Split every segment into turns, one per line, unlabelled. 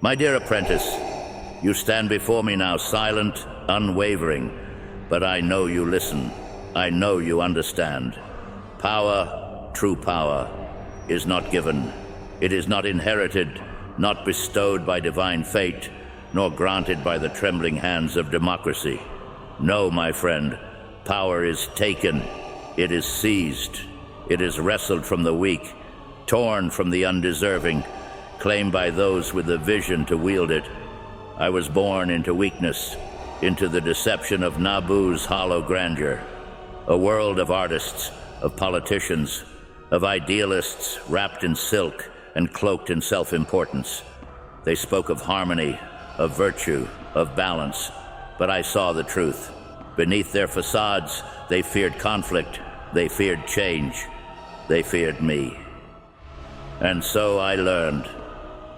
My dear apprentice, you stand before me now silent, unwavering, but I know you listen. I know you understand. Power, true power, is not given. It is not inherited, not bestowed by divine fate, nor granted by the trembling hands of democracy. No, my friend, power is taken. It is seized. It is wrestled from the weak, torn from the undeserving, claimed by those with the vision to wield it. I was born into weakness, into the deception of Naboo's hollow grandeur, a world of artists, of politicians, of idealists wrapped in silk and cloaked in self-importance. They spoke of harmony, of virtue, of balance, but I saw the truth. Beneath their facades, they feared conflict, they feared change, they feared me. And so I learned.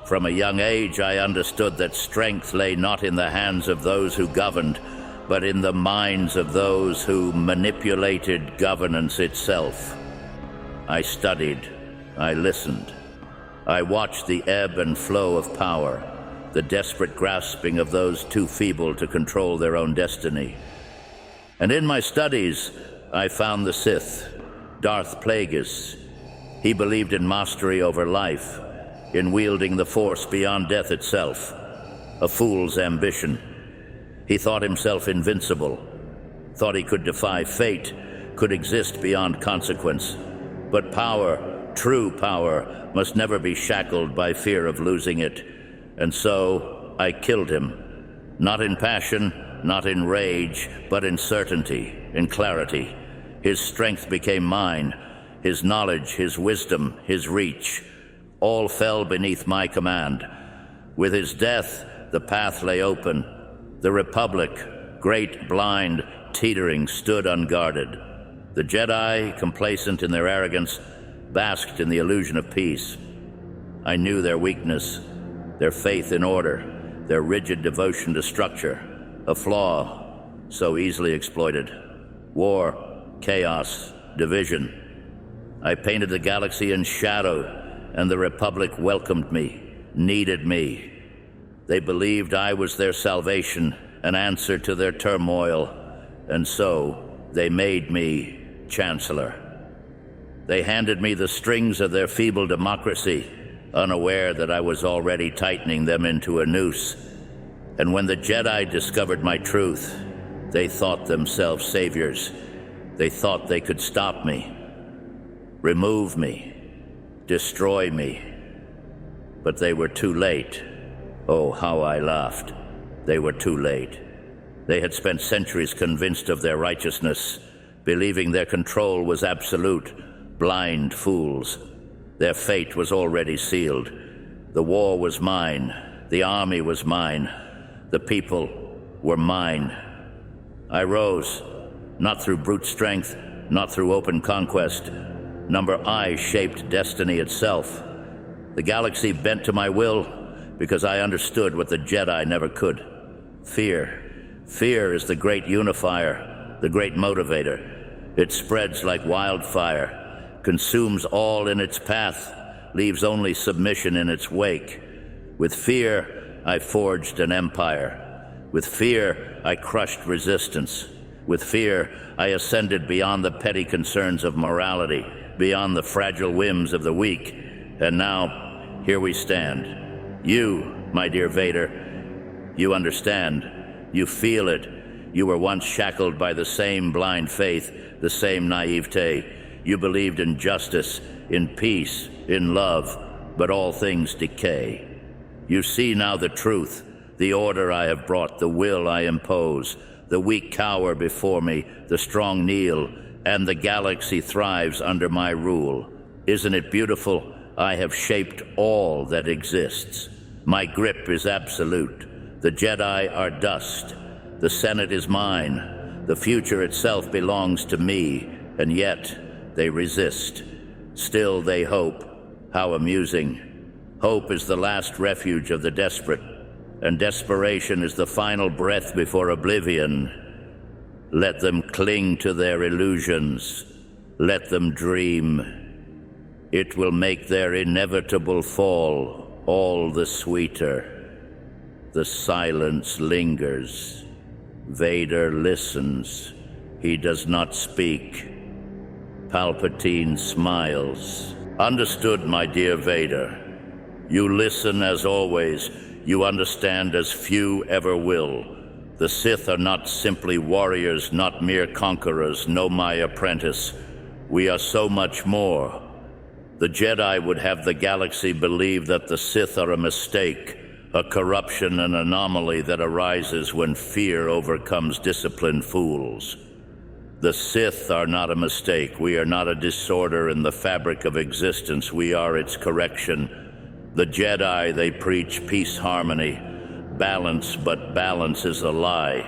From a young age, I understood that strength lay not in the hands of those who governed, but in the minds of those who manipulated governance itself. I studied, I listened. I watched the ebb and flow of power, the desperate grasping of those too feeble to control their own destiny. And in my studies, I found the Sith, Darth Plagueis. He believed in mastery over life, in wielding the Force beyond death itself, a fool's ambition. He thought himself invincible, thought he could defy fate, could exist beyond consequence. But power, true power, must never be shackled by fear of losing it. And so I killed him, not in passion, not in rage, but in certainty, in clarity. His strength became mine, his knowledge, his wisdom, his reach. All fell beneath my command. With his death, the path lay open. The Republic, great, blind, teetering, stood unguarded. The Jedi, complacent in their arrogance, basked in the illusion of peace. I knew their weakness, their faith in order, their rigid devotion to structure, a flaw so easily exploited. War, chaos, division. I painted the galaxy in shadow, and the Republic welcomed me, needed me. They believed I was their salvation, an answer to their turmoil, and so they made me Chancellor. They handed me the strings of their feeble democracy, unaware that I was already tightening them into a noose. And when the Jedi discovered my truth, they thought themselves saviors. They thought they could stop me, remove me, destroy me. But they were too late. Oh, how I laughed. They were too late. They had spent centuries convinced of their righteousness, believing their control was absolute. Blind fools. Their fate was already sealed. The war was mine. The army was mine. The people were mine. I rose, not through brute strength, not through open conquest. Number I shaped destiny itself. The galaxy bent to my will because I understood what the Jedi never could. Fear. Fear is the great unifier, the great motivator. It spreads like wildfire, consumes all in its path, leaves only submission in its wake. With fear, I forged an empire. With fear, I crushed resistance. With fear, I ascended beyond the petty concerns of morality, beyond the fragile whims of the weak. And now, here we stand. You, my dear Vader, you understand. You feel it. You were once shackled by the same blind faith, the same naivete. You believed in justice, in peace, in love, but all things decay. You see now the truth, the order I have brought, the will I impose. The weak cower before me, the strong kneel, and the galaxy thrives under my rule. Isn't it beautiful? I have shaped all that exists. My grip is absolute. The Jedi are dust. The Senate is mine. The future itself belongs to me, and yet they resist. Still they hope. How amusing. Hope is the last refuge of the desperate, and desperation is the final breath before oblivion. Let them cling to their illusions. Let them dream. It will make their inevitable fall all the sweeter. The silence lingers. Vader listens. He does not speak. Palpatine smiles. Understood, my dear Vader. You listen as always. You understand as few ever will. The Sith are not simply warriors, not mere conquerors. No, my apprentice. We are so much more. The Jedi would have the galaxy believe that the Sith are a mistake, a corruption, an anomaly that arises when fear overcomes disciplined fools. The Sith are not a mistake. We are not a disorder in the fabric of existence. We are its correction. The Jedi, they preach peace, harmony, balance, but balance is a lie.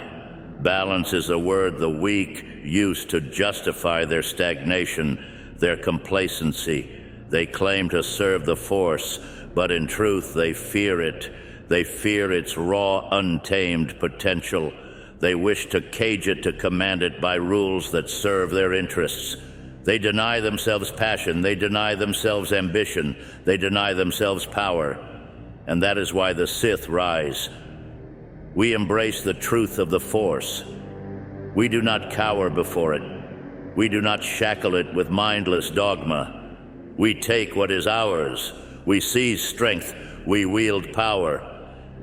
Balance is a word the weak use to justify their stagnation, their complacency. They claim to serve the Force, but in truth they fear it. They fear its raw, untamed potential. They wish to cage it, to command it by rules that serve their interests. They deny themselves passion. They deny themselves ambition. They deny themselves power. And that is why the Sith rise. We embrace the truth of the Force. We do not cower before it. We do not shackle it with mindless dogma. We take what is ours. We seize strength. We wield power.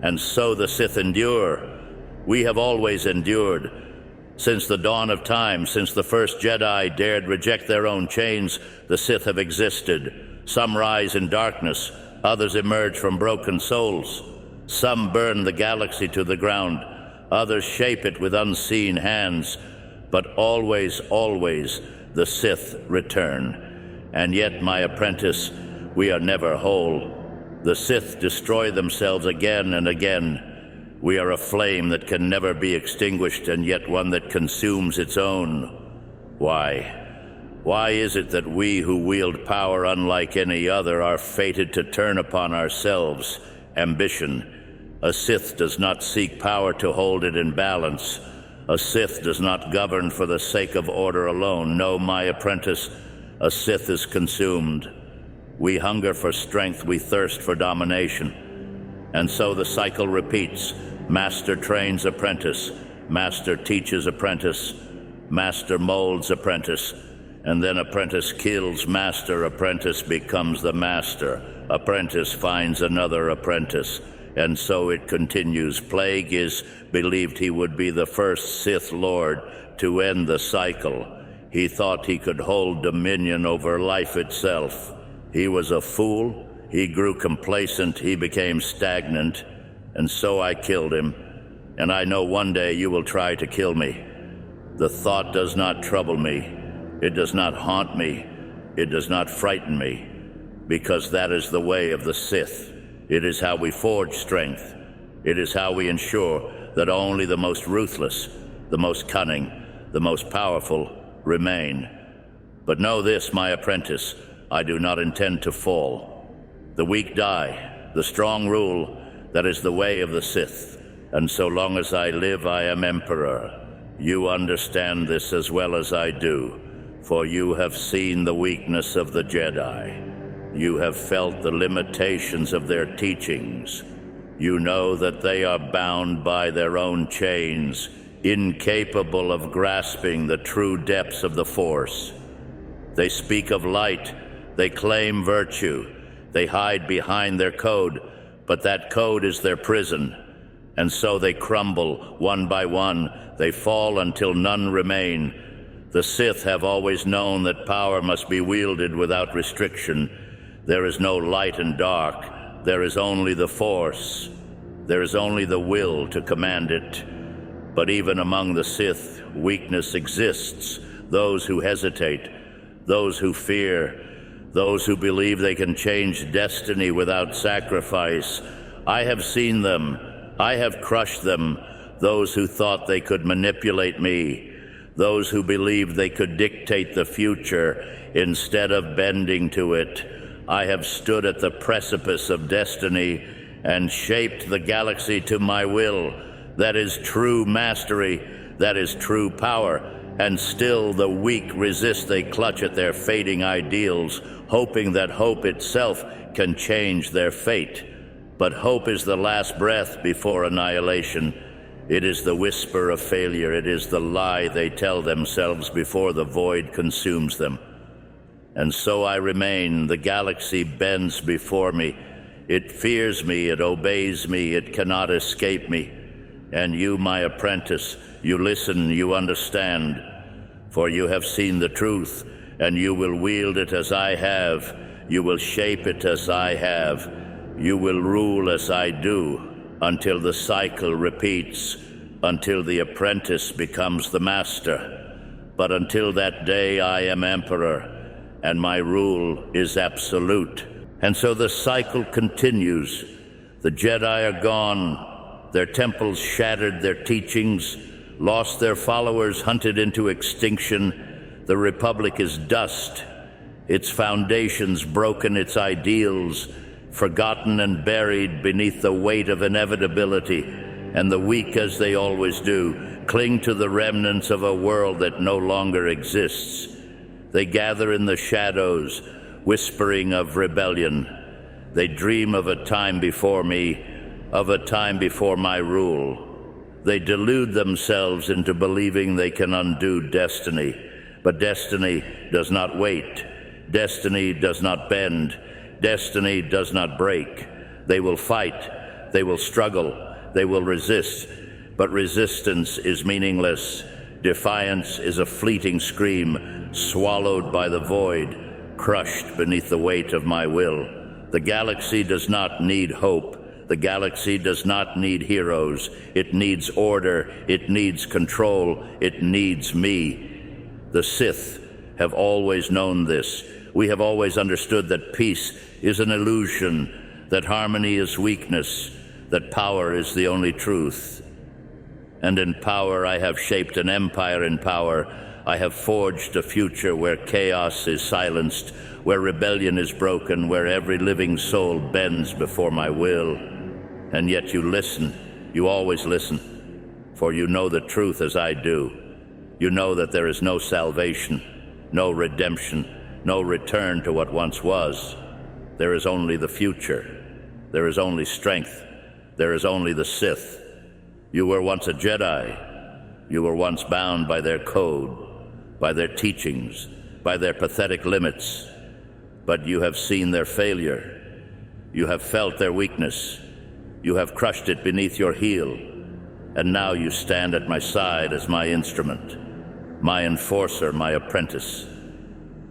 And so the Sith endure. We have always endured. Since the dawn of time, since the first Jedi dared reject their own chains, the Sith have existed. Some rise in darkness. Others emerge from broken souls. Some burn the galaxy to the ground. Others shape it with unseen hands. But always, always, the Sith return. And yet, my apprentice, we are never whole. The Sith destroy themselves again and again. We are a flame that can never be extinguished, and yet one that consumes its own. Why? Why is it that we who wield power unlike any other are fated to turn upon ourselves? Ambition. A Sith does not seek power to hold it in balance. A Sith does not govern for the sake of order alone. No, my apprentice, a Sith is consumed. We hunger for strength, we thirst for domination. And so the cycle repeats. Master trains apprentice, master teaches apprentice, master molds apprentice, and then apprentice kills master, apprentice becomes the master, apprentice finds another apprentice, and so it continues. Plagueis believed he would be the first Sith Lord to end the cycle. He thought he could hold dominion over life itself. He was a fool. He grew complacent. He became stagnant. And so I killed him. And I know one day you will try to kill me. The thought does not trouble me. It does not haunt me. It does not frighten me. Because that is the way of the Sith. It is how we forge strength. It is how we ensure that only the most ruthless, the most cunning, the most powerful remain. But know this, my apprentice, I do not intend to fall. The weak die, the strong rule. That is the way of the Sith. And so long as I live, I am Emperor. You understand this as well as I do, for you have seen the weakness of the Jedi. You have felt the limitations of their teachings. You know that they are bound by their own chains, incapable of grasping the true depths of the Force. They speak of light, they claim virtue, they hide behind their code, but that code is their prison. And so they crumble one by one, they fall until none remain. The Sith have always known that power must be wielded without restriction. There is no light and dark, there is only the Force. There is only the will to command it. But even among the Sith, weakness exists. Those who hesitate, those who fear, those who believe they can change destiny without sacrifice. I have seen them. I have crushed them. Those who thought they could manipulate me. Those who believed they could dictate the future instead of bending to it. I have stood at the precipice of destiny and shaped the galaxy to my will. That is true mastery. That is true power. And still the weak resist. They clutch at their fading ideals, hoping that hope itself can change their fate. But hope is the last breath before annihilation. It is the whisper of failure. It is the lie they tell themselves before the void consumes them. And so I remain. The galaxy bends before me. It fears me, it obeys me, it cannot escape me. And you, my apprentice, you listen, you understand. For you have seen the truth, and you will wield it as I have. You will shape it as I have. You will rule as I do, until the cycle repeats, until the apprentice becomes the master. But until that day, I am emperor, and my rule is absolute. And so the cycle continues. The Jedi are gone, their temples shattered, their teachings lost, their followers hunted into extinction. The Republic is dust, its foundations broken, its ideals forgotten and buried beneath the weight of inevitability. And the weak, as they always do, cling to the remnants of a world that no longer exists. They gather in the shadows, whispering of rebellion. They dream of a time before me, of a time before my rule. They delude themselves into believing they can undo destiny. But destiny does not wait. Destiny does not bend. Destiny does not break. They will fight. They will struggle. They will resist. But resistance is meaningless. Defiance is a fleeting scream, swallowed by the void, crushed beneath the weight of my will. The galaxy does not need hope. The galaxy does not need heroes. It needs order. It needs control. It needs me. The Sith have always known this. We have always understood that peace is an illusion, that harmony is weakness, that power is the only truth. And in power, I have shaped an empire in power. I have forged a future where chaos is silenced, where rebellion is broken, where every living soul bends before my will. And yet you listen. You always listen, for you know the truth as I do. You know that there is no salvation, no redemption, no return to what once was. There is only the future. There is only strength. There is only the Sith. You were once a Jedi. You were once bound by their code, by their teachings, by their pathetic limits. But you have seen their failure. You have felt their weakness. You have crushed it beneath your heel. And now you stand at my side as my instrument, my enforcer, my apprentice.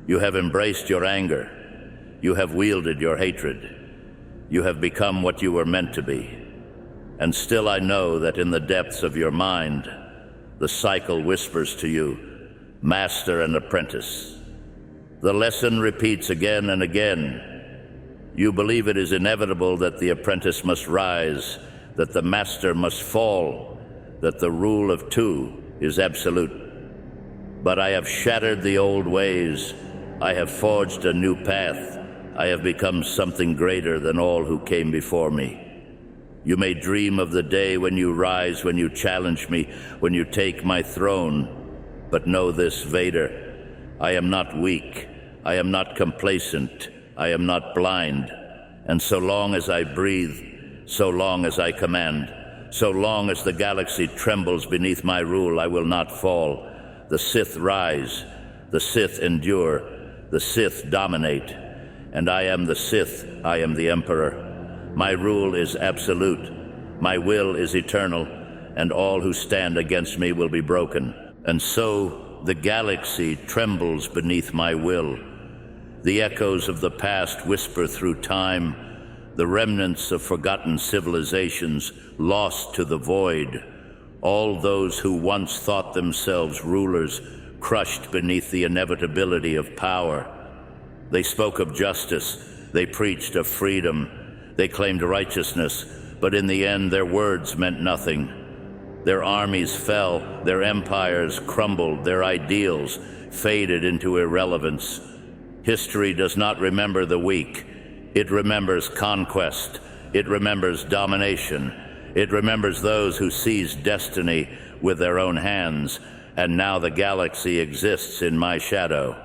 You have embraced your anger. You have wielded your hatred. You have become what you were meant to be. And still I know that in the depths of your mind, the cycle whispers to you, master and apprentice. The lesson repeats again and again. You believe it is inevitable that the apprentice must rise, that the master must fall, that the rule of two is absolute. But I have shattered the old ways. I have forged a new path. I have become something greater than all who came before me. You may dream of the day when you rise, when you challenge me, when you take my throne. But know this, Vader, I am not weak. I am not complacent. I am not blind. And so long as I breathe, so long as I command, so long as the galaxy trembles beneath my rule, I will not fall. The Sith rise. The Sith endure. The Sith dominate. And I am the Sith. I am the Emperor. My rule is absolute. My will is eternal, and all who stand against me will be broken. And so the galaxy trembles beneath my will. The echoes of the past whisper through time, the remnants of forgotten civilizations lost to the void. All those who once thought themselves rulers, crushed beneath the inevitability of power. They spoke of justice. They preached of freedom. They claimed righteousness, but in the end their words meant nothing. Their armies fell, their empires crumbled, their ideals faded into irrelevance. History does not remember the weak. It remembers conquest. It remembers domination. It remembers those who seized destiny with their own hands, and now the galaxy exists in my shadow.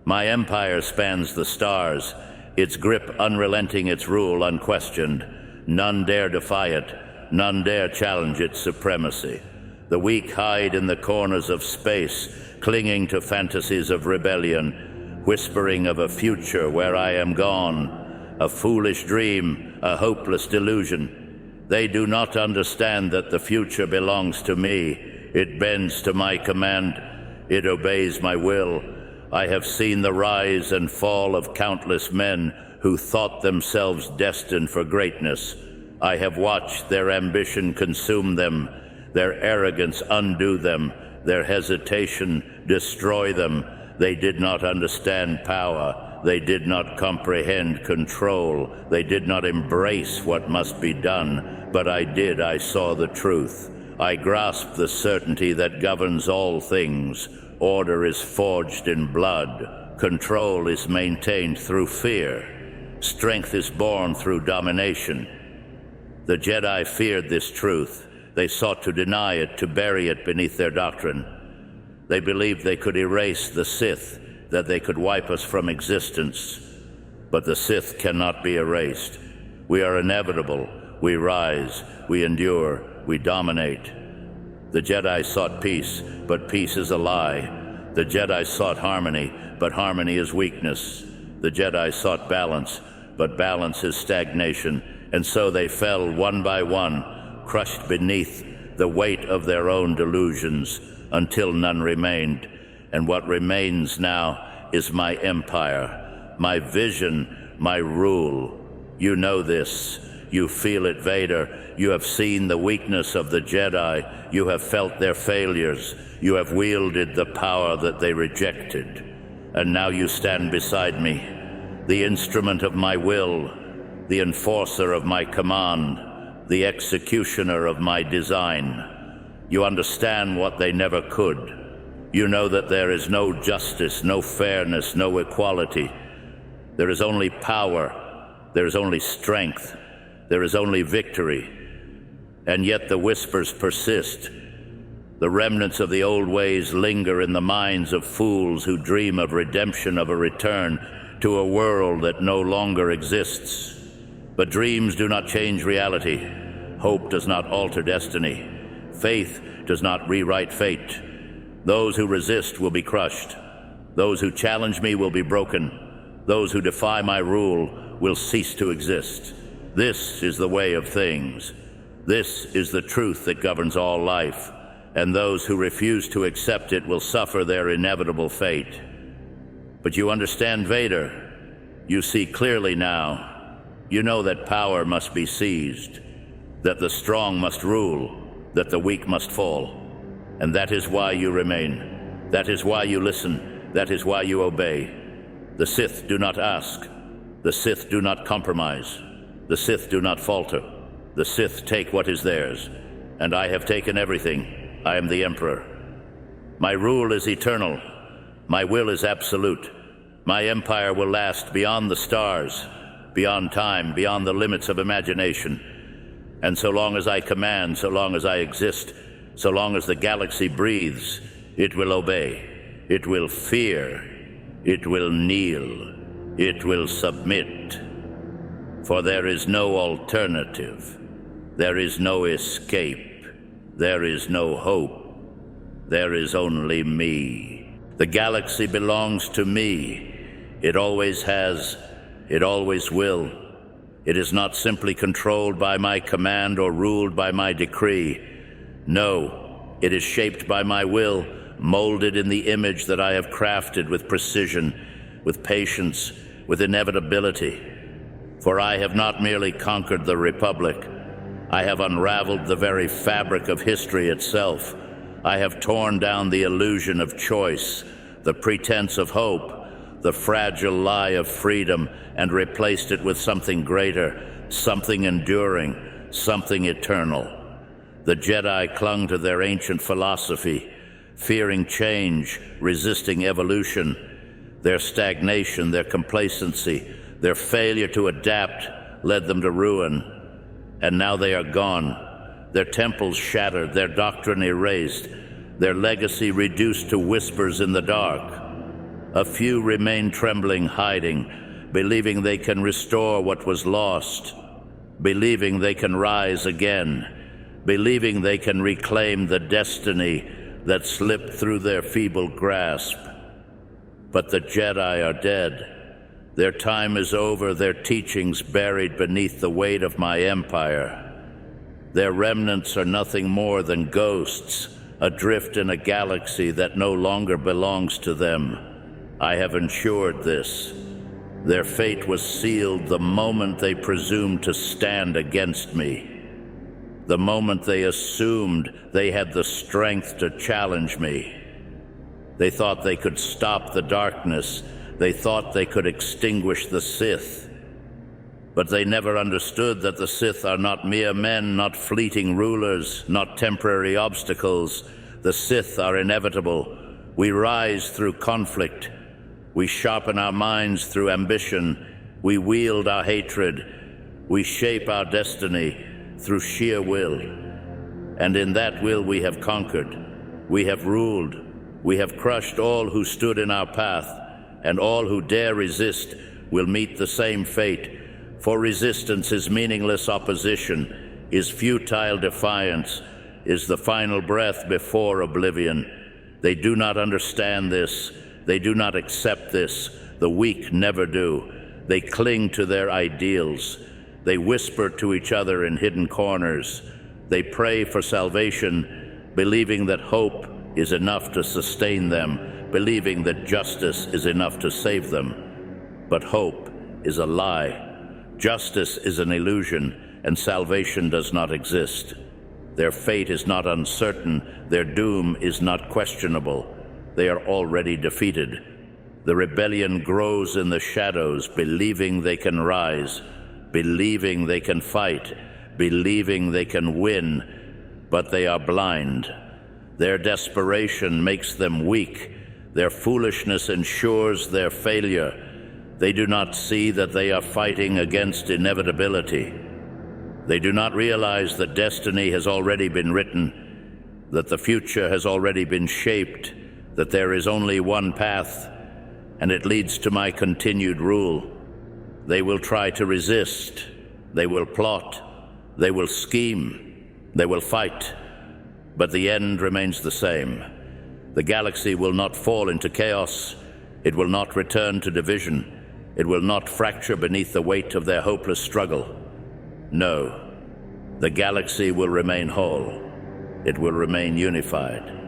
My empire spans the stars, its grip unrelenting, its rule unquestioned. None dare defy it. None dare challenge its supremacy. The weak hide in the corners of space, clinging to fantasies of rebellion, whispering of a future where I am gone, a foolish dream, a hopeless delusion. They do not understand that the future belongs to me. It bends to my command. It obeys my will. I have seen the rise and fall of countless men who thought themselves destined for greatness. I have watched their ambition consume them, their arrogance undo them, their hesitation destroy them. They did not understand power. They did not comprehend control. They did not embrace what must be done. But I did. I saw the truth. I grasped the certainty that governs all things. Order is forged in blood. Control is maintained through fear. Strength is born through domination. The Jedi feared this truth. They sought to deny it, to bury it beneath their doctrine. They believed they could erase the Sith, that they could wipe us from existence. But the Sith cannot be erased. We are inevitable. We rise, we endure, we dominate. The Jedi sought peace, but peace is a lie. The Jedi sought harmony, but harmony is weakness. The Jedi sought balance, but balance is stagnation. And so they fell one by one, crushed beneath the weight of their own delusions, until none remained. And what remains now is my empire, my vision, my rule. You know this. You feel it, Vader. You have seen the weakness of the Jedi. You have felt their failures. You have wielded the power that they rejected. And now you stand beside me, the instrument of my will, the enforcer of my command, the executioner of my design. You understand what they never could. You know that there is no justice, no fairness, no equality. There is only power. There is only strength. There is only victory. And yet the whispers persist. The remnants of the old ways linger in the minds of fools who dream of redemption, of a return to a world that no longer exists. But dreams do not change reality. Hope does not alter destiny. Faith does not rewrite fate. Those who resist will be crushed. Those who challenge me will be broken. Those who defy my rule will cease to exist. This is the way of things. This is the truth that governs all life. And those who refuse to accept it will suffer their inevitable fate. But you understand Vader. You see clearly now. You know that power must be seized, that the strong must rule, that the weak must fall. And that is why you remain. That is why you listen. That is why you obey. The Sith do not ask. The Sith do not compromise. The Sith do not falter. The Sith take what is theirs. And I have taken everything. I am the Emperor. My rule is eternal. My will is absolute. My empire will last beyond the stars, beyond time, beyond the limits of imagination. And so long as I command, so long as I exist, so long as the galaxy breathes, it will obey. It will fear. It will kneel. It will submit. For there is no alternative. There is no escape. There is no hope. There is only me. The galaxy belongs to me. It always has. It always will. It is not simply controlled by my command or ruled by my decree. No, it is shaped by my will, molded in the image that I have crafted with precision, with patience, with inevitability. For I have not merely conquered the Republic. I have unraveled the very fabric of history itself. I have torn down the illusion of choice, the pretense of hope, the fragile lie of freedom, and replaced it with something greater, something enduring, something eternal. The Jedi clung to their ancient philosophy, fearing change, resisting evolution. Their stagnation, their complacency, their failure to adapt led them to ruin. And now they are gone, their temples shattered, their doctrine erased, their legacy reduced to whispers in the dark. A few remain trembling, hiding, believing they can restore what was lost. believing they can rise again, believing they can reclaim the destiny that slipped through their feeble grasp. But the Jedi are dead. Their time is over, their teachings buried beneath the weight of my empire. Their remnants are nothing more than ghosts, adrift in a galaxy that no longer belongs to them. I have ensured this. Their fate was sealed the moment they presumed to stand against me. The moment they assumed they had the strength to challenge me. They thought they could stop the darkness. They thought they could extinguish the Sith. But they never understood that the Sith are not mere men, not fleeting rulers, not temporary obstacles. The Sith are inevitable. We rise through conflict. We sharpen our minds through ambition. We wield our hatred. We shape our destiny through sheer will. And in that will we have conquered. We have ruled. We have crushed all who stood in our path, and all who dare resist will meet the same fate. For resistance is meaningless opposition, is futile defiance, is the final breath before oblivion. They do not understand this. They do not accept this. The weak never do. They cling to their ideals. They whisper to each other in hidden corners. They pray for salvation, believing that hope is enough to sustain them, believing that justice is enough to save them. But hope is a lie. Justice is an illusion, and salvation does not exist. Their fate is not uncertain. Their doom is not questionable. They are already defeated. The rebellion grows in the shadows, believing they can rise, believing they can fight, believing they can win, but they are blind. Their desperation makes them weak. Their foolishness ensures their failure. They do not see that they are fighting against inevitability. They do not realize that destiny has already been written, that the future has already been shaped, that there is only one path, and it leads to my continued rule. They will try to resist. They will plot. They will scheme. They will fight. But the end remains the same. The galaxy will not fall into chaos. It will not return to division. It will not fracture beneath the weight of their hopeless struggle. No, the galaxy will remain whole. It will remain unified.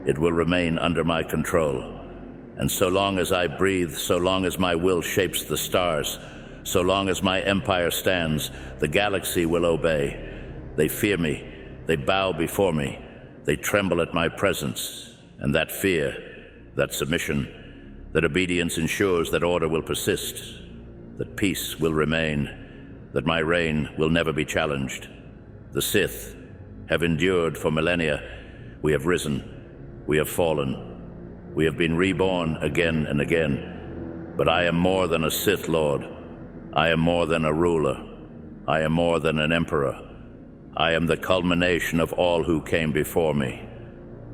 It will remain under my control. And so long as I breathe, so long as my will shapes the stars, so long as my empire stands, the galaxy will obey. They fear me. They bow before me. They tremble at my presence. And that fear, that submission, that obedience ensures that order will persist, that peace will remain, that my reign will never be challenged. The Sith have endured for millennia. We have risen. We have fallen. We have been reborn again and again. But I am more than a Sith Lord. I am more than a ruler. I am more than an emperor. I am the culmination of all who came before me.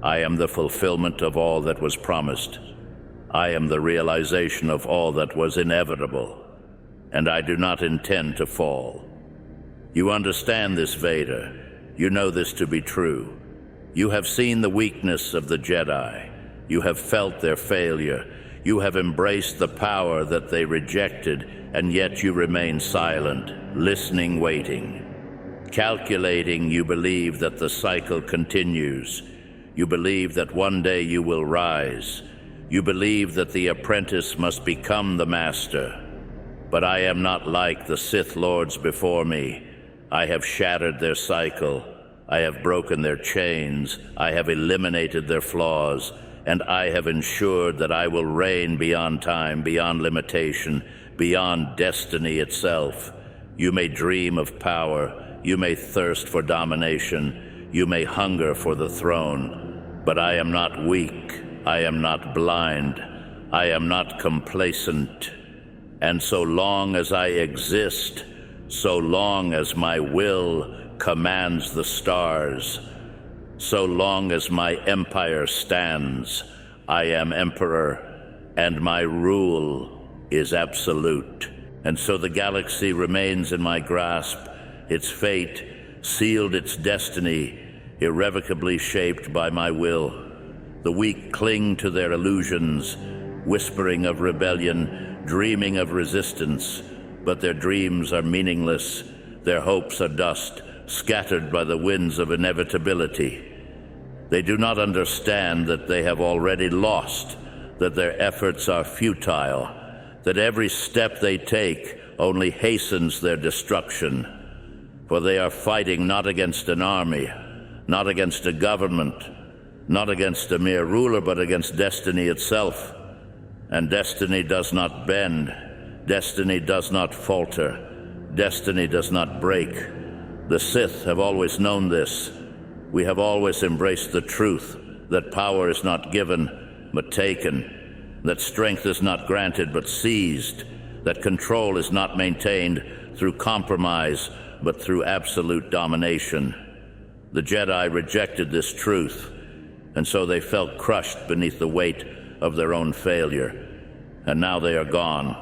I am the fulfillment of all that was promised. I am the realization of all that was inevitable, and I do not intend to fall. You understand this, Vader. You know this to be true. You have seen the weakness of the Jedi. You have felt their failure. You have embraced the power that they rejected, and yet you remain silent, listening, waiting. Calculating, you believe that the cycle continues. You believe that one day you will rise. You believe that the apprentice must become the master. But I am not like the Sith Lords before me. I have shattered their cycle. I have broken their chains. I have eliminated their flaws. And I have ensured that I will reign beyond time, beyond limitation, beyond destiny itself. You may dream of power. You may thirst for domination. You may hunger for the throne. But I am not weak. I am not blind. I am not complacent. And so long as I exist, so long as my will commands the stars, so long as my empire stands, I am emperor, and my rule is absolute. And so the galaxy remains in my grasp, its fate, sealed its destiny, irrevocably shaped by my will. The weak cling to their illusions, whispering of rebellion, dreaming of resistance, but their dreams are meaningless. Their hopes are dust, scattered by the winds of inevitability. They do not understand that they have already lost, that their efforts are futile, that every step they take only hastens their destruction. For they are fighting not against an army, not against a government, not against a mere ruler, but against destiny itself. And destiny does not bend, destiny does not falter, destiny does not break. The Sith have always known this. We have always embraced the truth that power is not given, but taken, that strength is not granted, but seized, that control is not maintained through compromise, but through absolute domination. The Jedi rejected this truth, and so they felt crushed beneath the weight of their own failure. And now they are gone,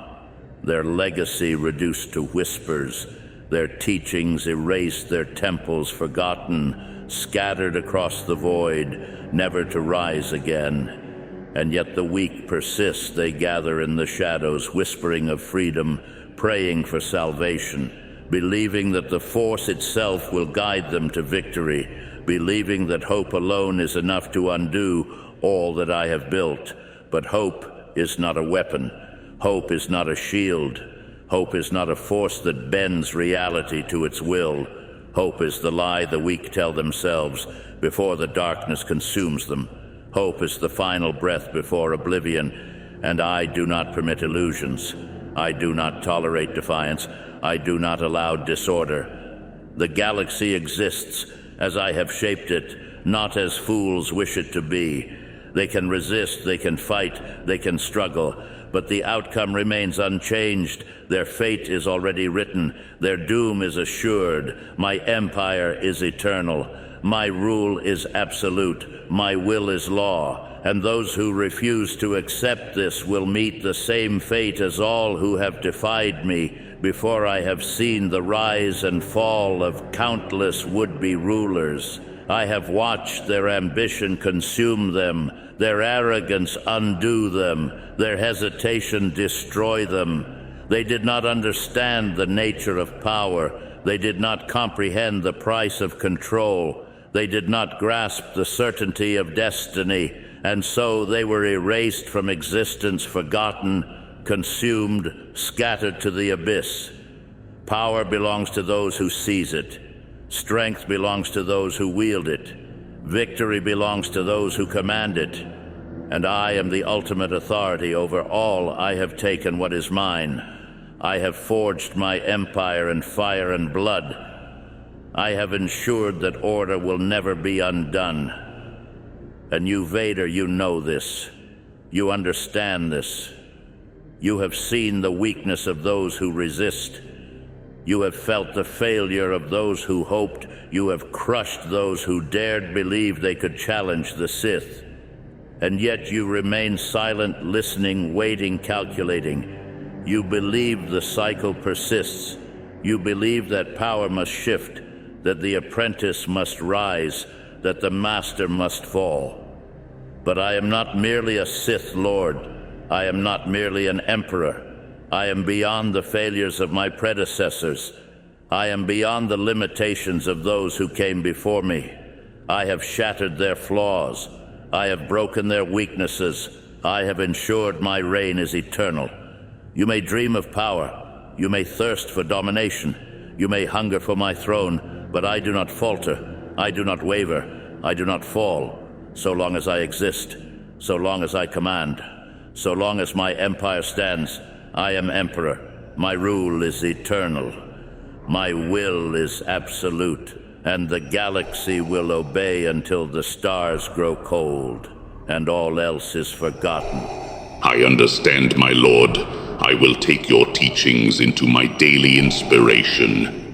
their legacy reduced to whispers, their teachings erased, their temples forgotten, scattered across the void, never to rise again. And yet the weak persist. They gather in the shadows, whispering of freedom, praying for salvation, believing that the Force itself will guide them to victory, believing that hope alone is enough to undo all that I have built. But hope is not a weapon. Hope is not a shield. Hope is not a force that bends reality to its will. Hope is the lie the weak tell themselves before the darkness consumes them. Hope is the final breath before oblivion, and I do not permit illusions. I do not tolerate defiance. I do not allow disorder. The galaxy exists as I have shaped it, not as fools wish it to be. They can resist, they can fight, they can struggle, but the outcome remains unchanged. Their fate is already written. Their doom is assured. My empire is eternal. My rule is absolute. My will is law. And those who refuse to accept this will meet the same fate as all who have defied me before I have seen the rise and fall of countless would-be rulers. I have watched their ambition consume them, their arrogance undo them, their hesitation destroy them. They did not understand the nature of power. They did not comprehend the price of control. They did not grasp the certainty of destiny, and so they were erased from existence, forgotten, consumed, scattered to the abyss. Power belongs to those who seize it. Strength belongs to those who wield it. Victory belongs to those who command it. And I am the ultimate authority over all. I have taken what is mine. I have forged my empire in fire and blood. I have ensured that order will never be undone. And you, Vader, you know this. You understand this. You have seen the weakness of those who resist. You have felt the failure of those who hoped. You have crushed those who dared believe they could challenge the Sith. And yet you remain silent, listening, waiting, calculating. You believe the cycle persists. You believe that power must shift, that the apprentice must rise, that the master must fall. But I am not merely a Sith Lord. I am not merely an emperor. I am beyond the failures of my predecessors. I am beyond the limitations of those who came before me. I have shattered their flaws. I have broken their weaknesses. I have ensured my reign is eternal. You may dream of power. You may thirst for domination. You may hunger for my throne, but I do not falter. I do not waver. I do not fall. So long as I exist, so long as I command, so long as my empire stands, I am emperor. My rule is eternal. My will is absolute, and the galaxy will obey until the stars grow cold, and all else is forgotten.
I understand, my lord. I will take your teachings into my daily inspiration.